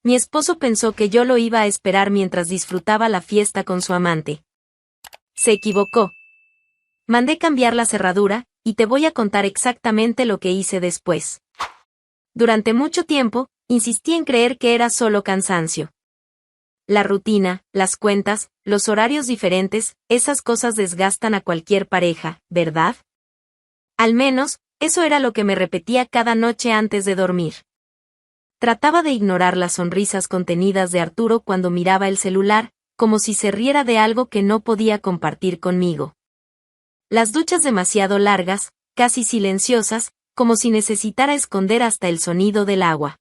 Mi esposo pensó que yo lo iba a esperar mientras disfrutaba la fiesta con su amante. Se equivocó. Mandé cambiar la cerradura, y te voy a contar exactamente lo que hice después. Durante mucho tiempo, insistí en creer que era solo cansancio. La rutina, las cuentas, los horarios diferentes, esas cosas desgastan a cualquier pareja, ¿verdad? Al menos, eso era lo que me repetía cada noche antes de dormir. Trataba de ignorar las sonrisas contenidas de Arturo cuando miraba el celular, como si se riera de algo que no podía compartir conmigo. Las duchas demasiado largas, casi silenciosas, como si necesitara esconder hasta el sonido del agua.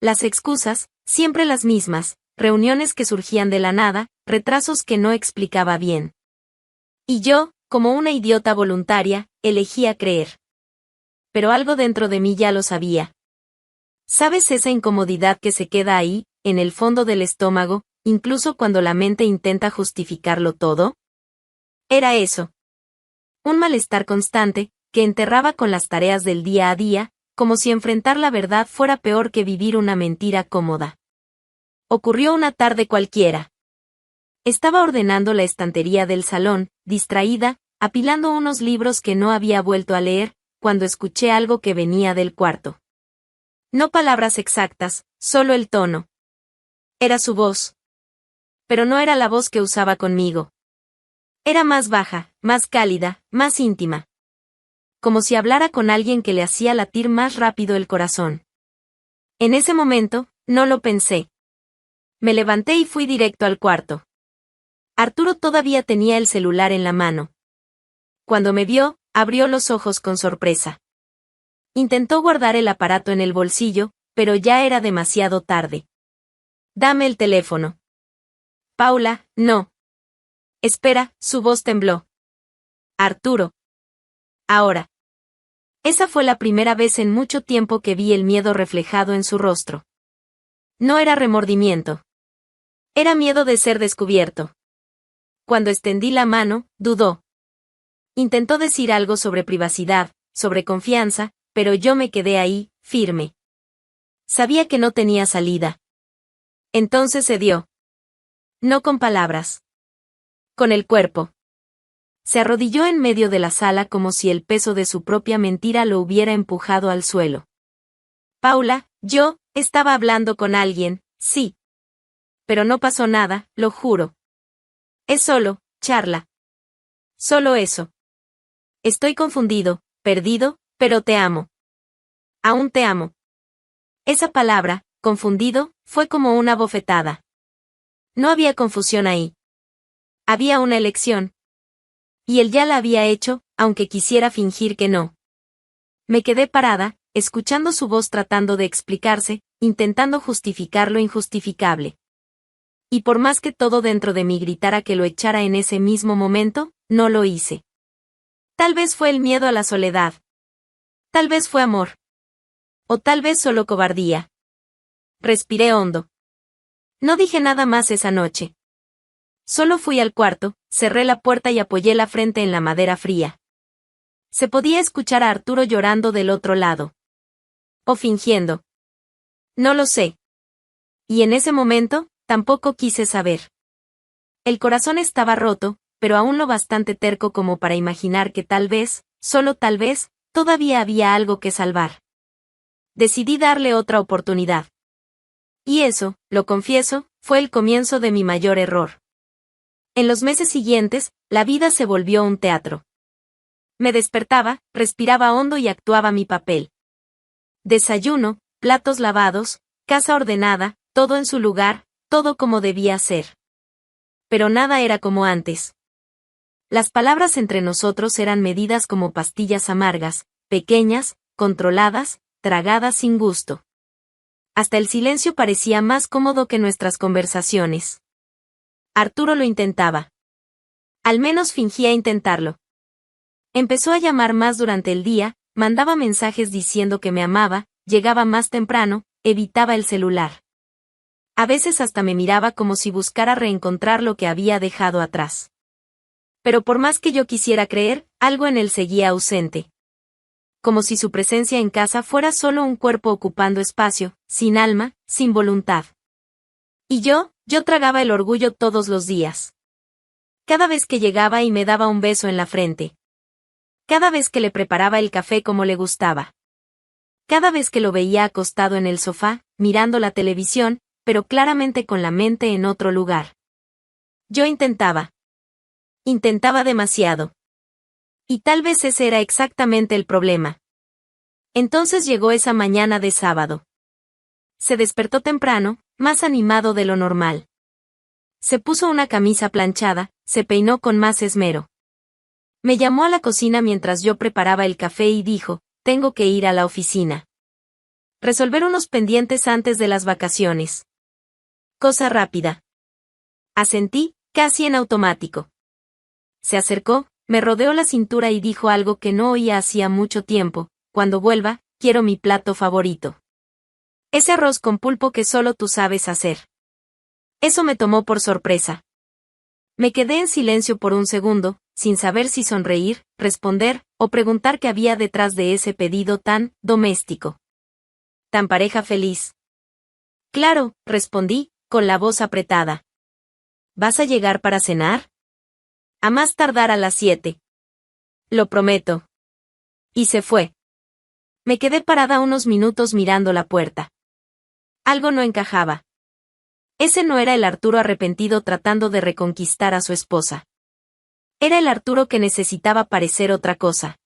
Las excusas, siempre las mismas, reuniones que surgían de la nada, retrasos que no explicaba bien. Y yo, como una idiota voluntaria, elegía creer. Pero algo dentro de mí ya lo sabía. ¿Sabes esa incomodidad que se queda ahí, en el fondo del estómago, incluso cuando la mente intenta justificarlo todo? Era eso. Un malestar constante, que enterraba con las tareas del día a día, como si enfrentar la verdad fuera peor que vivir una mentira cómoda. Ocurrió una tarde cualquiera. Estaba ordenando la estantería del salón, distraída, apilando unos libros que no había vuelto a leer, cuando escuché algo que venía del cuarto. No palabras exactas, solo el tono. Era su voz. Pero no era la voz que usaba conmigo. Era más baja, más cálida, más íntima. Como si hablara con alguien que le hacía latir más rápido el corazón. En ese momento, no lo pensé. Me levanté y fui directo al cuarto. Arturo todavía tenía el celular en la mano. Cuando me vio, abrió los ojos con sorpresa. Intentó guardar el aparato en el bolsillo, pero ya era demasiado tarde. Dame el teléfono. Paula, no. Espera, su voz tembló. Arturo. Ahora. Esa fue la primera vez en mucho tiempo que vi el miedo reflejado en su rostro. No era remordimiento. Era miedo de ser descubierto. Cuando extendí la mano, dudó. Intentó decir algo sobre privacidad, sobre confianza, pero yo me quedé ahí, firme. Sabía que no tenía salida. Entonces cedió. No con palabras. Con el cuerpo. Se arrodilló en medio de la sala como si el peso de su propia mentira lo hubiera empujado al suelo. Paula, yo, estaba hablando con alguien, sí. Pero no pasó nada, lo juro. Es solo, charla. Solo eso. Estoy confundido, perdido, pero te amo. Aún te amo. Esa palabra, confundido, fue como una bofetada. No había confusión ahí. Había una elección. Y él ya la había hecho, aunque quisiera fingir que no. Me quedé parada, escuchando su voz tratando de explicarse, intentando justificar lo injustificable. Y por más que todo dentro de mí gritara que lo echara en ese mismo momento, no lo hice. Tal vez fue el miedo a la soledad. Tal vez fue amor. O tal vez solo cobardía. Respiré hondo. No dije nada más esa noche. Solo fui al cuarto, cerré la puerta y apoyé la frente en la madera fría. Se podía escuchar a Arturo llorando del otro lado. O fingiendo. No lo sé. Y en ese momento, tampoco quise saber. El corazón estaba roto, pero aún lo bastante terco como para imaginar que tal vez, solo tal vez, todavía había algo que salvar. Decidí darle otra oportunidad. Y eso, lo confieso, fue el comienzo de mi mayor error. En los meses siguientes, la vida se volvió un teatro. Me despertaba, respiraba hondo y actuaba mi papel. Desayuno, platos lavados, casa ordenada, todo en su lugar, todo como debía ser. Pero nada era como antes. Las palabras entre nosotros eran medidas como pastillas amargas, pequeñas, controladas, tragadas sin gusto. Hasta el silencio parecía más cómodo que nuestras conversaciones. Arturo lo intentaba. Al menos fingía intentarlo. Empezó a llamar más durante el día, mandaba mensajes diciendo que me amaba, llegaba más temprano, evitaba el celular. A veces hasta me miraba como si buscara reencontrar lo que había dejado atrás. Pero por más que yo quisiera creer, algo en él seguía ausente. Como si su presencia en casa fuera solo un cuerpo ocupando espacio, sin alma, sin voluntad. Y yo tragaba el orgullo todos los días. Cada vez que llegaba y me daba un beso en la frente. Cada vez que le preparaba el café como le gustaba. Cada vez que lo veía acostado en el sofá, mirando la televisión, pero claramente con la mente en otro lugar. Yo intentaba. Intentaba demasiado. Y tal vez ese era exactamente el problema. Entonces llegó esa mañana de sábado. Se despertó temprano, más animado de lo normal. Se puso una camisa planchada, se peinó con más esmero. Me llamó a la cocina mientras yo preparaba el café y dijo, tengo que ir a la oficina. Resolver unos pendientes antes de las vacaciones. Cosa rápida. Asentí, casi en automático. Se acercó, me rodeó la cintura y dijo algo que no oía hacía mucho tiempo, cuando vuelva, quiero mi plato favorito. Ese arroz con pulpo que solo tú sabes hacer. Eso me tomó por sorpresa. Me quedé en silencio por un segundo, sin saber si sonreír, responder, o preguntar qué había detrás de ese pedido tan doméstico. Tan pareja feliz. Claro, respondí, con la voz apretada. ¿Vas a llegar para cenar? A más tardar a las 7. Lo prometo. Y se fue. Me quedé parada unos minutos mirando la puerta. Algo no encajaba. Ese no era el Arturo arrepentido tratando de reconquistar a su esposa. Era el Arturo que necesitaba parecer otra cosa.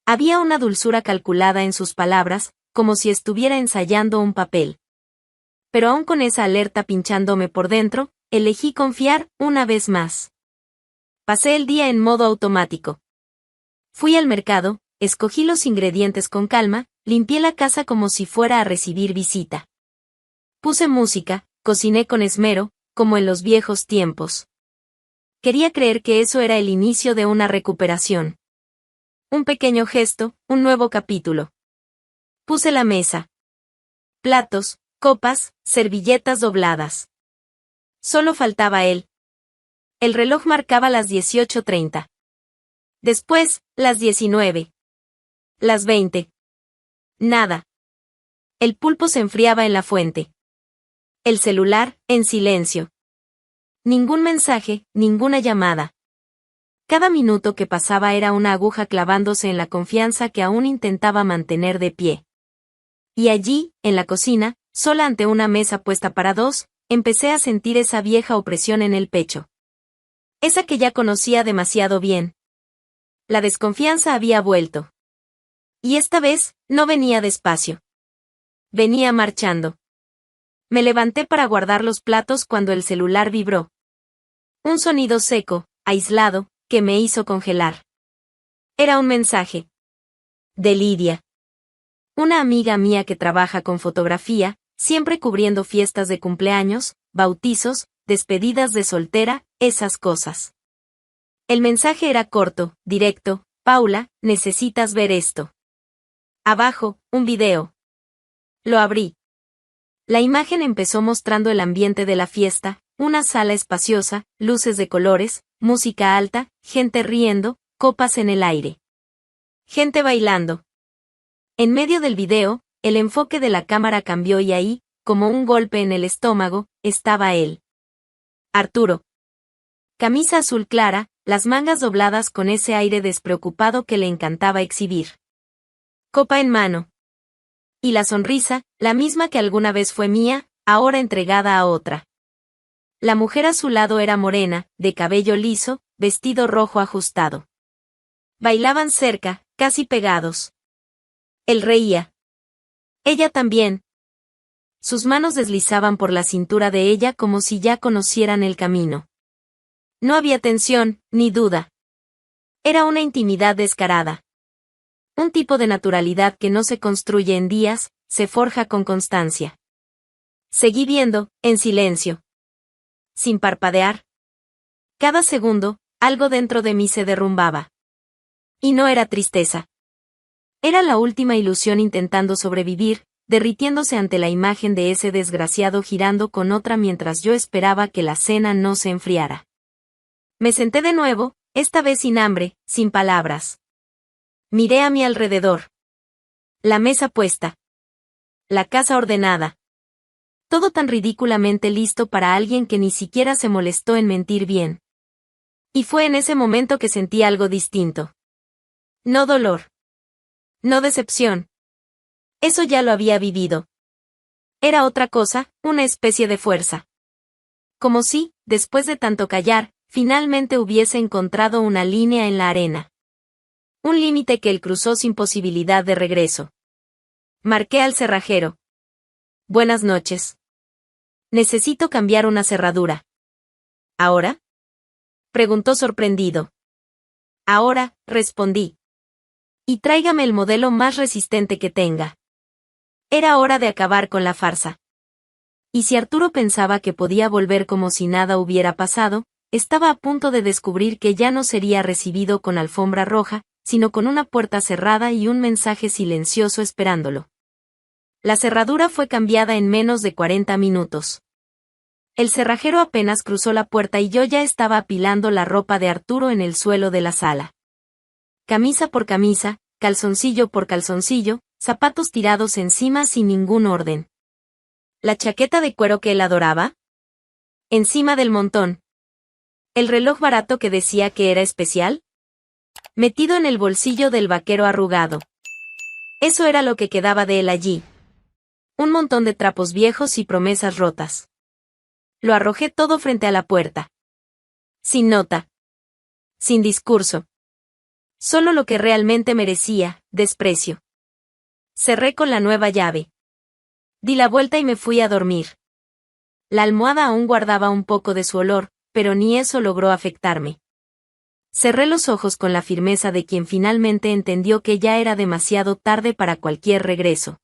Había una dulzura calculada en sus palabras, como si estuviera ensayando un papel. Pero aún con esa alerta pinchándome por dentro, elegí confiar una vez más. Pasé el día en modo automático. Fui al mercado, escogí los ingredientes con calma, limpié la casa como si fuera a recibir visita. Puse música, cociné con esmero, como en los viejos tiempos. Quería creer que eso era el inicio de una recuperación. Un pequeño gesto, un nuevo capítulo. Puse la mesa. Platos, copas, servilletas dobladas. Solo faltaba él. El reloj marcaba las 18:30. Después, las 19. Las 20. Nada. El pulpo se enfriaba en la fuente. El celular, en silencio. Ningún mensaje, ninguna llamada. Cada minuto que pasaba era una aguja clavándose en la confianza que aún intentaba mantener de pie. Y allí, en la cocina, sola ante una mesa puesta para dos, empecé a sentir esa vieja opresión en el pecho. Esa que ya conocía demasiado bien. La desconfianza había vuelto. Y esta vez, no venía despacio. Venía marchando. Me levanté para guardar los platos cuando el celular vibró. Un sonido seco, aislado, que me hizo congelar. Era un mensaje. De Lidia. Una amiga mía que trabaja con fotografía, siempre cubriendo fiestas de cumpleaños, bautizos, despedidas de soltera, esas cosas. El mensaje era corto, directo, Paula, necesitas ver esto. Abajo, un video. Lo abrí. La imagen empezó mostrando el ambiente de la fiesta, una sala espaciosa, luces de colores, música alta, gente riendo, copas en el aire. Gente bailando. En medio del video, el enfoque de la cámara cambió y ahí, como un golpe en el estómago, estaba él. Arturo. Camisa azul clara, las mangas dobladas con ese aire despreocupado que le encantaba exhibir. Copa en mano. Y la sonrisa, la misma que alguna vez fue mía, ahora entregada a otra. La mujer a su lado era morena, de cabello liso, vestido rojo ajustado. Bailaban cerca, casi pegados. Él reía. Ella también. Sus manos deslizaban por la cintura de ella como si ya conocieran el camino. No había tensión, ni duda. Era una intimidad descarada. Un tipo de naturalidad que no se construye en días, se forja con constancia. Seguí viendo, en silencio. Sin parpadear. Cada segundo, algo dentro de mí se derrumbaba. Y no era tristeza. Era la última ilusión intentando sobrevivir, derritiéndose ante la imagen de ese desgraciado girando con otra mientras yo esperaba que la cena no se enfriara. Me senté de nuevo, esta vez sin hambre, sin palabras. Miré a mi alrededor. La mesa puesta. La casa ordenada. Todo tan ridículamente listo para alguien que ni siquiera se molestó en mentir bien. Y fue en ese momento que sentí algo distinto. No dolor. No decepción. Eso ya lo había vivido. Era otra cosa, una especie de fuerza. Como si, después de tanto callar, finalmente hubiese encontrado una línea en la arena. Un límite que él cruzó sin posibilidad de regreso. Marqué al cerrajero. Buenas noches. Necesito cambiar una cerradura. ¿Ahora? Preguntó sorprendido. Ahora, respondí. Y tráigame el modelo más resistente que tenga. Era hora de acabar con la farsa. Y si Arturo pensaba que podía volver como si nada hubiera pasado, estaba a punto de descubrir que ya no sería recibido con alfombra roja, sino con una puerta cerrada y un mensaje silencioso esperándolo. La cerradura fue cambiada en menos de 40 minutos. El cerrajero apenas cruzó la puerta y yo ya estaba apilando la ropa de Arturo en el suelo de la sala. Camisa por camisa, calzoncillo por calzoncillo, zapatos tirados encima sin ningún orden. ¿La chaqueta de cuero que él adoraba? Encima del montón. ¿El reloj barato que decía que era especial? Metido en el bolsillo del vaquero arrugado. Eso era lo que quedaba de él allí. Un montón de trapos viejos y promesas rotas. Lo arrojé todo frente a la puerta. Sin nota. Sin discurso. Solo lo que realmente merecía, desprecio. Cerré con la nueva llave. Di la vuelta y me fui a dormir. La almohada aún guardaba un poco de su olor, pero ni eso logró afectarme. Cerré los ojos con la firmeza de quien finalmente entendió que ya era demasiado tarde para cualquier regreso.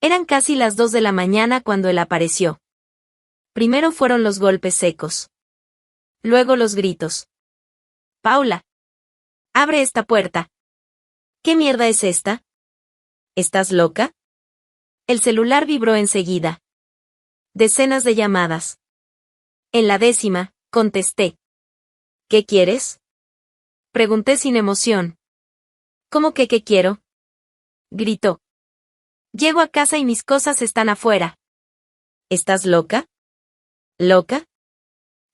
Eran casi las 2 de la mañana cuando él apareció. Primero fueron los golpes secos. Luego los gritos. Paula. Abre esta puerta. ¿Qué mierda es esta? ¿Estás loca? El celular vibró enseguida. Decenas de llamadas. En la 10ª, contesté. ¿Qué quieres? Pregunté sin emoción. ¿Cómo que qué quiero? Gritó. Llego a casa y mis cosas están afuera. ¿Estás loca? ¿Loca?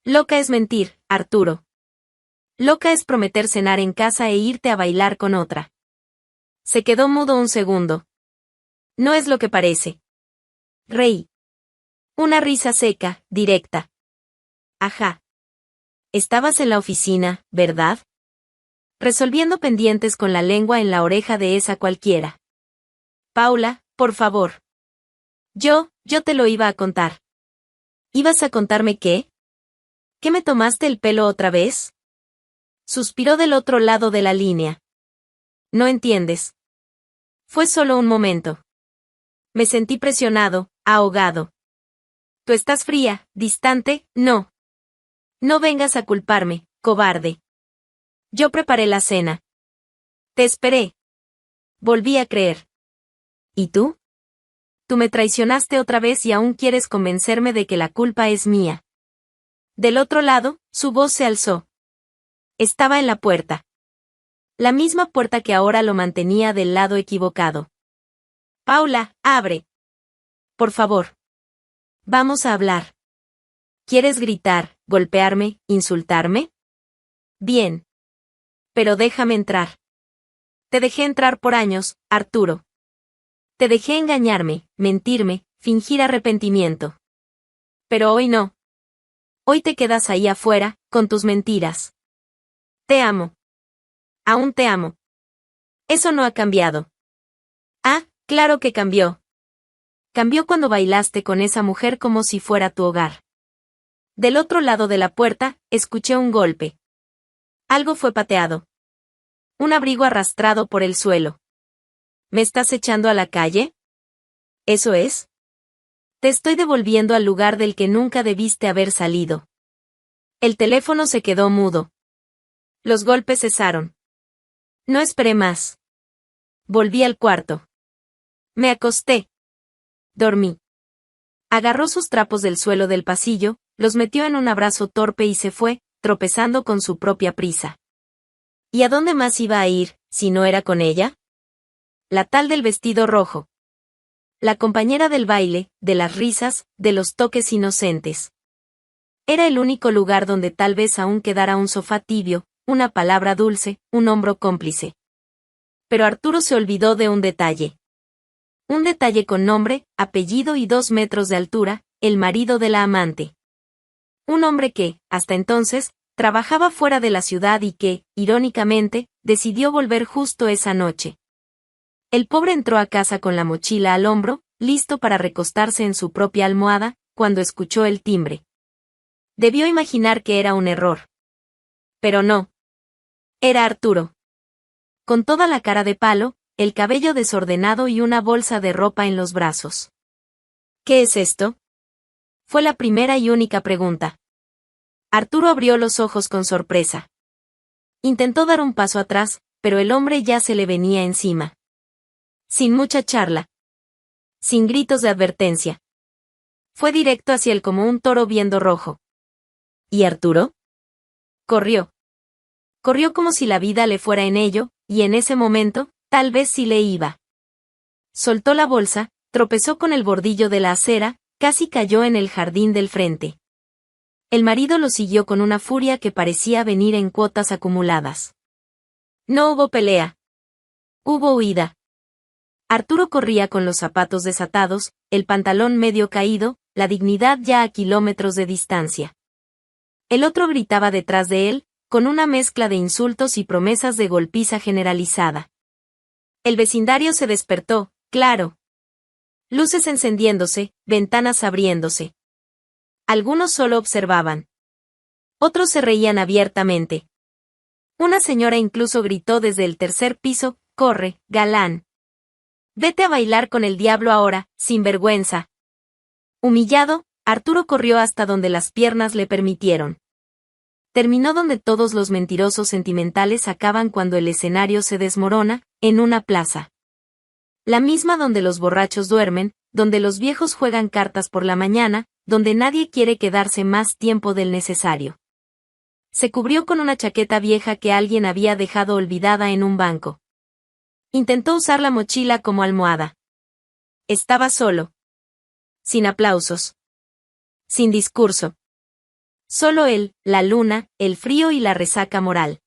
Loca es mentir, Arturo. Loca es prometer cenar en casa e irte a bailar con otra. Se quedó mudo un segundo. No es lo que parece. Reí. Una risa seca, directa. Ajá. Estabas en la oficina, ¿verdad? Resolviendo pendientes con la lengua en la oreja de esa cualquiera. Paula, por favor. Yo te lo iba a contar. ¿Ibas a contarme qué? ¿Que me tomaste el pelo otra vez? Suspiró del otro lado de la línea. No entiendes. Fue solo un momento. Me sentí presionado, ahogado. Tú estás fría, distante, no. No vengas a culparme, cobarde. Yo preparé la cena. Te esperé. Volví a creer. ¿Y tú? Tú me traicionaste otra vez y aún quieres convencerme de que la culpa es mía. Del otro lado, su voz se alzó. Estaba en la puerta. La misma puerta que ahora lo mantenía del lado equivocado. Paula, abre. Por favor. Vamos a hablar. ¿Quieres gritar, golpearme, insultarme? Bien. Pero déjame entrar. Te dejé entrar por años, Arturo. Te dejé engañarme, mentirme, fingir arrepentimiento. Pero hoy no. Hoy te quedas ahí afuera, con tus mentiras. Te amo. Aún te amo. Eso no ha cambiado. Ah, claro que cambió. Cambió cuando bailaste con esa mujer como si fuera tu hogar. Del otro lado de la puerta, escuché un golpe. Algo fue pateado. Un abrigo arrastrado por el suelo. ¿Me estás echando a la calle? ¿Eso es? Te estoy devolviendo al lugar del que nunca debiste haber salido. El teléfono se quedó mudo. Los golpes cesaron. No esperé más. Volví al cuarto. Me acosté. Dormí. Agarró sus trapos del suelo del pasillo, los metió en un abrazo torpe y se fue, tropezando con su propia prisa. ¿Y a dónde más iba a ir, si no era con ella? La tal del vestido rojo. La compañera del baile, de las risas, de los toques inocentes. Era el único lugar donde tal vez aún quedara un sofá tibio, una palabra dulce, un hombro cómplice. Pero Arturo se olvidó de un detalle. Un detalle con nombre, apellido y 2 metros de altura, el marido de la amante. Un hombre que, hasta entonces, trabajaba fuera de la ciudad y que, irónicamente, decidió volver justo esa noche. El pobre entró a casa con la mochila al hombro, listo para recostarse en su propia almohada, cuando escuchó el timbre. Debió imaginar que era un error. Pero no. Era Arturo. Con toda la cara de palo, el cabello desordenado y una bolsa de ropa en los brazos. ¿Qué es esto? Fue la primera y única pregunta. Arturo abrió los ojos con sorpresa. Intentó dar un paso atrás, pero el hombre ya se le venía encima. Sin mucha charla. Sin gritos de advertencia. Fue directo hacia él como un toro viendo rojo. ¿Y Arturo? Corrió. Corrió como si la vida le fuera en ello, y en ese momento, tal vez sí le iba. Soltó la bolsa, tropezó con el bordillo de la acera, casi cayó en el jardín del frente. El marido lo siguió con una furia que parecía venir en cuotas acumuladas. No hubo pelea. Hubo huida. Arturo corría con los zapatos desatados, el pantalón medio caído, la dignidad ya a kilómetros de distancia. El otro gritaba detrás de él, con una mezcla de insultos y promesas de golpiza generalizada. El vecindario se despertó, claro. Luces encendiéndose, ventanas abriéndose. Algunos solo observaban. Otros se reían abiertamente. Una señora incluso gritó desde el tercer piso, «Corre, galán. Vete a bailar con el diablo ahora, sin vergüenza». Humillado, Arturo corrió hasta donde las piernas le permitieron. Terminó donde todos los mentirosos sentimentales acaban cuando el escenario se desmorona, en una plaza. La misma donde los borrachos duermen, donde los viejos juegan cartas por la mañana, donde nadie quiere quedarse más tiempo del necesario. Se cubrió con una chaqueta vieja que alguien había dejado olvidada en un banco. Intentó usar la mochila como almohada. Estaba solo. Sin aplausos. Sin discurso. Solo él, la luna, el frío y la resaca moral.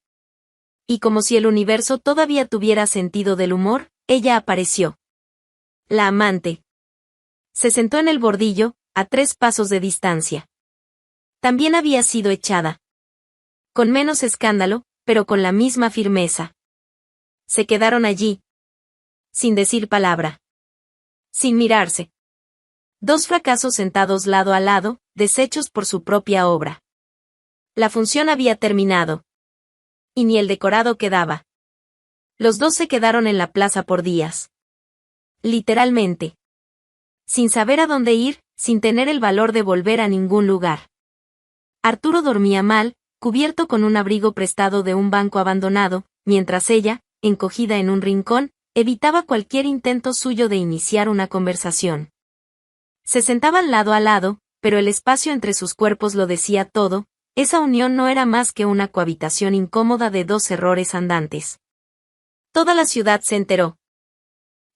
Y como si el universo todavía tuviera sentido del humor, ella apareció. La amante. Se sentó en el bordillo, a 3 pasos de distancia. También había sido echada. Con menos escándalo, pero con la misma firmeza. Se quedaron allí. Sin decir palabra. Sin mirarse. 2 fracasos sentados lado a lado, deshechos por su propia obra. La función había terminado. Y ni el decorado quedaba. Los 2 se quedaron en la plaza por días. Literalmente. Sin saber a dónde ir, sin tener el valor de volver a ningún lugar. Arturo dormía mal, cubierto con un abrigo prestado de un banco abandonado, mientras ella, encogida en un rincón, evitaba cualquier intento suyo de iniciar una conversación. Se sentaban lado a lado, pero el espacio entre sus cuerpos lo decía todo, esa unión no era más que una cohabitación incómoda de 2 errores andantes. Toda la ciudad se enteró.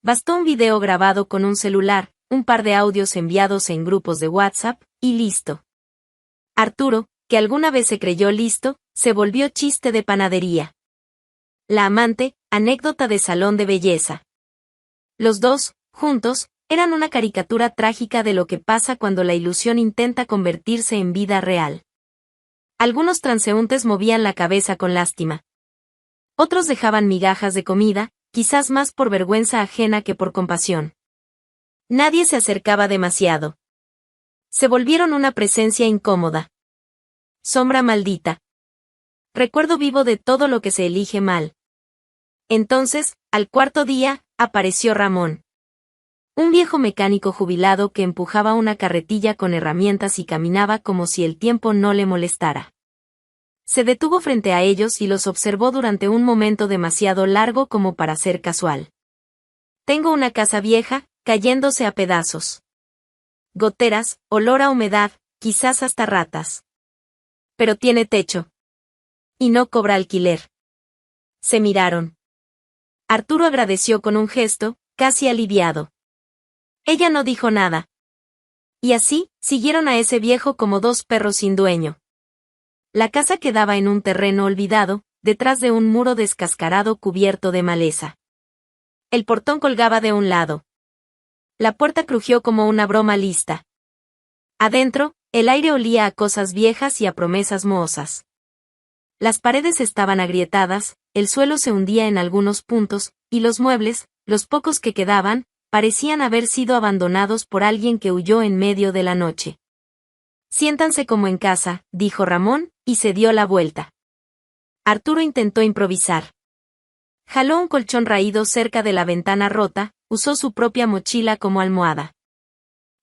Bastó un video grabado con un celular, un par de audios enviados en grupos de WhatsApp, y listo. Arturo, que alguna vez se creyó listo, se volvió chiste de panadería. La amante, anécdota de salón de belleza. Los 2, juntos, eran una caricatura trágica de lo que pasa cuando la ilusión intenta convertirse en vida real. Algunos transeúntes movían la cabeza con lástima. Otros dejaban migajas de comida, quizás más por vergüenza ajena que por compasión. Nadie se acercaba demasiado. Se volvieron una presencia incómoda. Sombra maldita. Recuerdo vivo de todo lo que se elige mal. Entonces, al 4.º día, apareció Ramón. Un viejo mecánico jubilado que empujaba una carretilla con herramientas y caminaba como si el tiempo no le molestara. Se detuvo frente a ellos y los observó durante un momento demasiado largo como para ser casual. Tengo una casa vieja, cayéndose a pedazos. Goteras, olor a humedad, quizás hasta ratas. Pero tiene techo. Y no cobra alquiler. Se miraron. Arturo agradeció con un gesto, casi aliviado. Ella no dijo nada. Y así, siguieron a ese viejo como dos perros sin dueño. La casa quedaba en un terreno olvidado, detrás de un muro descascarado cubierto de maleza. El portón colgaba de un lado. La puerta crujió como una broma lista. Adentro, el aire olía a cosas viejas y a promesas mohosas. Las paredes estaban agrietadas, el suelo se hundía en algunos puntos, y los muebles, los pocos que quedaban, parecían haber sido abandonados por alguien que huyó en medio de la noche. Siéntanse como en casa, dijo Ramón, y se dio la vuelta. Arturo intentó improvisar. Jaló un colchón raído cerca de la ventana rota, usó su propia mochila como almohada.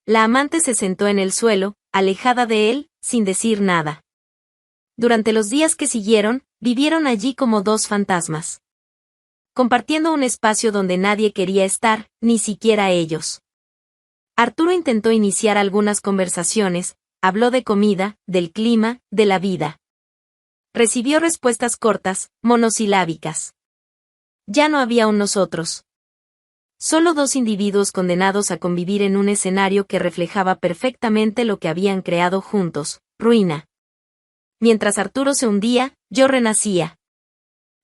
La amante se sentó en el suelo, alejada de él, sin decir nada. Durante los días que siguieron, vivieron allí como dos fantasmas. Compartiendo un espacio donde nadie quería estar, ni siquiera ellos. Arturo intentó iniciar algunas conversaciones, habló de comida, del clima, de la vida. Recibió respuestas cortas, monosilábicas. Ya no había un nosotros. Solo dos individuos condenados a convivir en un escenario que reflejaba perfectamente lo que habían creado juntos, ruina. Mientras Arturo se hundía, yo renacía.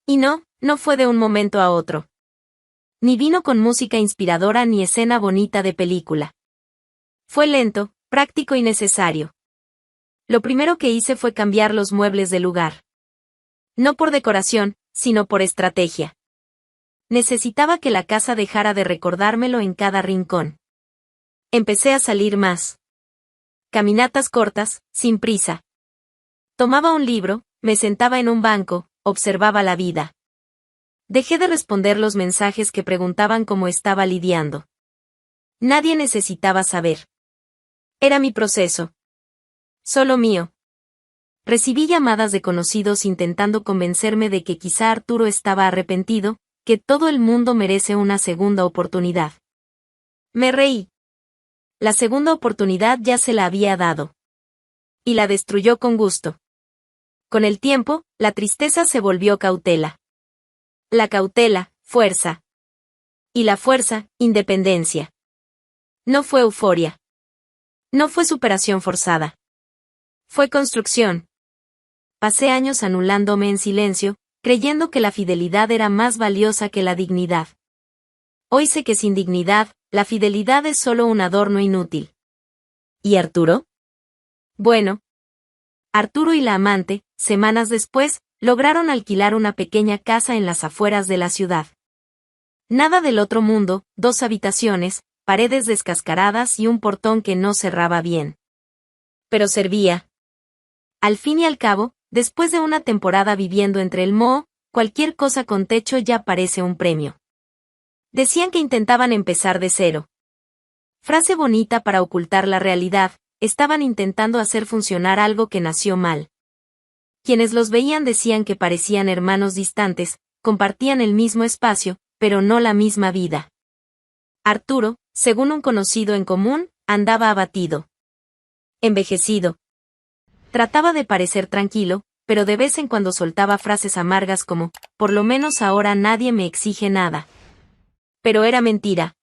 Y no fue de un momento a otro. Ni vino con música inspiradora ni escena bonita de película. Fue lento, práctico y necesario. Lo primero que hice fue cambiar los muebles de lugar. No por decoración, sino por estrategia. Necesitaba que la casa dejara de recordármelo en cada rincón. Empecé a salir más. Caminatas cortas, sin prisa. Tomaba un libro, me sentaba en un banco, observaba la vida. Dejé de responder los mensajes que preguntaban cómo estaba lidiando. Nadie necesitaba saber. Era mi proceso. Solo mío. Recibí llamadas de conocidos intentando convencerme de que quizá Arturo estaba arrepentido, que todo el mundo merece una segunda oportunidad. Me reí. La segunda oportunidad ya se la había dado. Y la destruyó con gusto. Con el tiempo, la tristeza se volvió cautela. La cautela, fuerza. Y la fuerza, independencia. No fue euforia. No fue superación forzada. Fue construcción. Pasé años anulándome en silencio, creyendo que la fidelidad era más valiosa que la dignidad. Hoy sé que sin dignidad, la fidelidad es solo un adorno inútil. ¿Y Arturo? Bueno. Arturo y la amante, semanas después, lograron alquilar una pequeña casa en las afueras de la ciudad. Nada del otro mundo, 2 habitaciones, paredes descascaradas y un portón que no cerraba bien. Pero servía. Al fin y al cabo, después de una temporada viviendo entre el moho, cualquier cosa con techo ya parece un premio. Decían que intentaban empezar de cero. Frase bonita para ocultar la realidad, estaban intentando hacer funcionar algo que nació mal. Quienes los veían decían que parecían hermanos distantes, compartían el mismo espacio, pero no la misma vida. Arturo, según un conocido en común, andaba abatido. Envejecido. Trataba de parecer tranquilo, pero de vez en cuando soltaba frases amargas como, por lo menos ahora nadie me exige nada. Pero era mentira.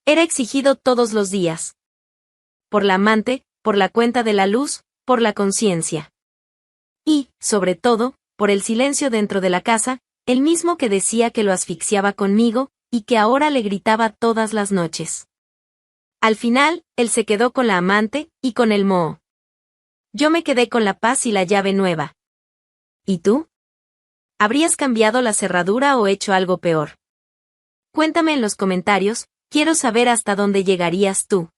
Era exigido todos los días. Por la amante, por la cuenta de la luz, por la conciencia. Y, sobre todo, por el silencio dentro de la casa, el mismo que decía que lo asfixiaba conmigo, y que ahora le gritaba todas las noches. Al final, él se quedó con la amante, y con el moho. Yo me quedé con la paz y la llave nueva. ¿Y tú? ¿Habrías cambiado la cerradura o hecho algo peor? Cuéntame en los comentarios, quiero saber hasta dónde llegarías tú.